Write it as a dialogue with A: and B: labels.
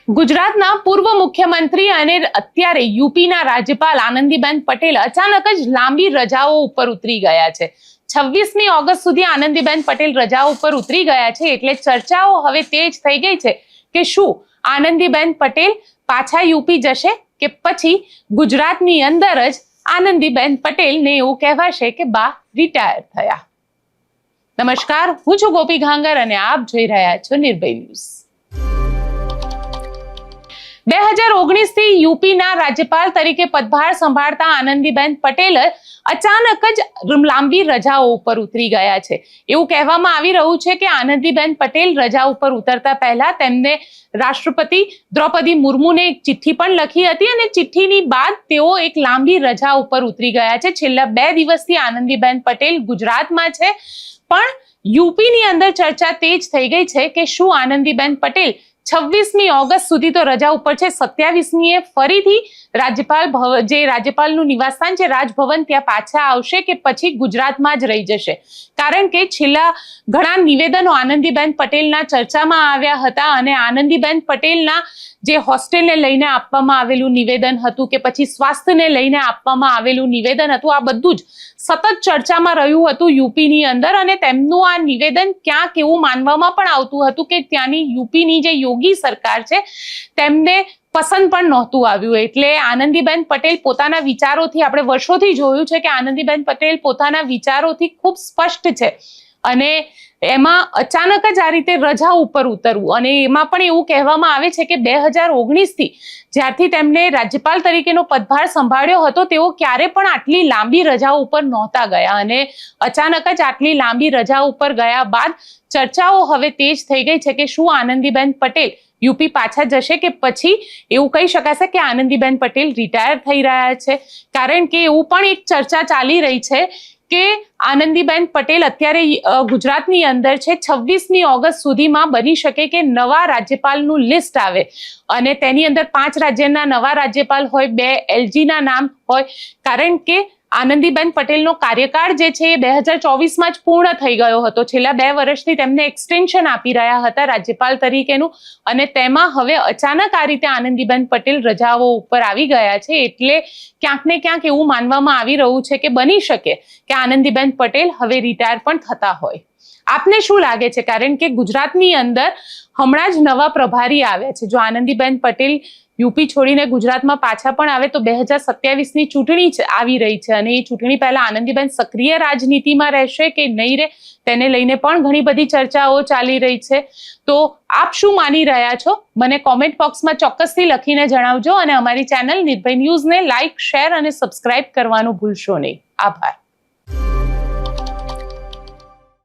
A: ગુજરાતના પૂર્વ મુખ્યમંત્રી અને અત્યારે યુપીના રાજ્યપાલ આનંદીબેન પટેલ અચાનક જ લાંબી રજાઓ ઉપર ઉતરી ગયા છે। 26મી ઓગસ્ટ સુધી આનંદીબેન પટેલ રજાઓ ઉપર ઉતરી ગયા છે, એટલે ચર્ચાઓ હવે તેજ થઈ ગઈ છે કે શું આનંદીબેન પટેલ પાછા યુપી જશે કે પછી ગુજરાતની અંદર જ આનંદીબેન પટેલને એવું કહેવાશે કે બા રિટાયર થયા। નમસ્કાર, હું છું ગોપી ઘાંગર અને આપ જોઈ રહ્યા છો નિર્ભય ન્યૂઝ। 2019 થી યુપીના રાજ્યપાલ તરીકે પદભાર સંભાળતા આનંદીબેન પટેલ અચાનક જ લાંબી રજાઓ ઉપર ઉતરી ગયા છે। એવું કહેવામાં આવી રહ્યું છે કે આનંદીબેન પટેલ રજા ઉપર ઉતરતા પહેલા તેમને રાષ્ટ્રપતિ દ્રૌપદી મુર્મુને એક ચિઠ્ઠી પણ લખી હતી અને ચિઠ્ઠીની બાદ તેઓ એક લાંબી રજા ઉપર ઉતરી ગયા છે। છેલ્લા 2 દિવસથી આનંદીબેન પટેલ ગુજરાતમાં છે, પણ યુપીની અંદર ચર્ચા તેજ થઈ ગઈ છે કે શું આનંદીબેન પટેલ 26મી ઓગસ્ટ સુધી તો રજા ઉપર છે, 27મીએ ફરીથી રાજ્યપાલનું નિવાસસ્થાન છે રાજભવન ત્યાં પાછા આવશે કે પછી ગુજરાતમાં જ રહી જશે। કારણ કે છેલ્લા ઘણા નિવેદનો આનંદીબેન પટેલના ચર્ચામાં આવ્યા હતા અને આનંદીબેન પટેલના જે હોસ્ટેલને લઈને આપવામાં આવેલું નિવેદન હતું કે પછી સ્વાસ્થ્યને લઈને આપવામાં આવેલું નિવેદન હતું, આ બધું જ સતત ચર્ચામાં રહ્યું હતું યુપીની અંદર અને તેમનું આ નિવેદન ક્યાંક એવું માનવામાં પણ આવતું હતું કે ત્યાંની યુપીની જે યોગી સરકાર છે તેમને પસંદ પણ નહોતું આવ્યું। એટલે આનંદીબેન પટેલ પોતાના વિચારોથી, આપણે વર્ષોથી જોયું છે કે આનંદીબેન પટેલ પોતાના વિચારોથી ખૂબ સ્પષ્ટ છે અને એમાં અચાનક જ આ રીતે રજા ઉપર ઉતરવું, અને એમાં પણ એવું કહેવામાં આવે છે કે 2019 થી જ્યારથી તેમને રાજ્યપાલ તરીકેનો પદભાર સંભાળ્યો હતો તેઓ ક્યારે પણ આટલી લાંબી રજાઓ ઉપર નહોતા ગયા અને અચાનક જ આટલી લાંબી રજા ઉપર ગયા બાદ ચર્ચાઓ હવે તેજ થઈ ગઈ છે કે શું આનંદીબેન પટેલ યુપી પાછા જશે કે પછી એવું કહી શકાશે કે આનંદીબેન પટેલ રિટાયર થઈ રહ્યા છે। કારણ કે એવું પણ એક ચર્ચા ચાલી રહી છે કે આનંદીબેન પટેલ અત્યારે ગુજરાતની અંદર છે, 26મી ઓગસ્ટ સુધીમાં બની શકે કે નવા રાજ્યપાલનું લિસ્ટ આવે અને તેની અંદર 5 રાજ્યના નવા રાજ્યપાલ હોય, 2 એલજીના નામ હોય, કારણ કે આનંદીબેન પટેલનો કાર્યકાળ જે છે એ 2024માં જ પૂર્ણ થઈ ગયો હતો। છેલ્લા 2 વર્ષથી તેમને એક્સટેન્શન આપી રહ્યા હતા રાજ્યપાલ તરીકેનું અને તેમાં હવે અચાનક આ રીતે આનંદીબેન પટેલ રજાઓ ઉપર આવી ગયા છે, એટલે ક્યાંક ને ક્યાંક એવું માનવામાં આવી રહ્યું છે કે બની શકે કે આનંદીબેન પટેલ હવે રિટાયર પણ થતા હોય। આપને શું લાગે છે? કારણ કે ગુજરાતની અંદર હમણાં જ નવા પ્રભારી આવ્યા છે। જો આનંદીબેન પટેલ યુપી છોડીને ગુજરાતમાં પાછા પણ આવે તો 2027ની ચૂંટણી આવી રહી છે અને એ ચૂંટણી પહેલા આનંદીબેન સક્રિય રાજનીતિમાં રહેશે કે નહીં રહે તેને લઈને પણ ઘણી બધી ચર્ચાઓ ચાલી રહી છે। તો આપ શું માની રહ્યા છો? મને કોમેન્ટ બોક્સમાં ચોક્કસથી લખીને જણાવજો અને અમારી ચેનલ નિર્ભય ન્યૂઝને લાઇક, શેર અને સબસ્ક્રાઇબ કરવાનું ભૂલશો નહીં। આભાર।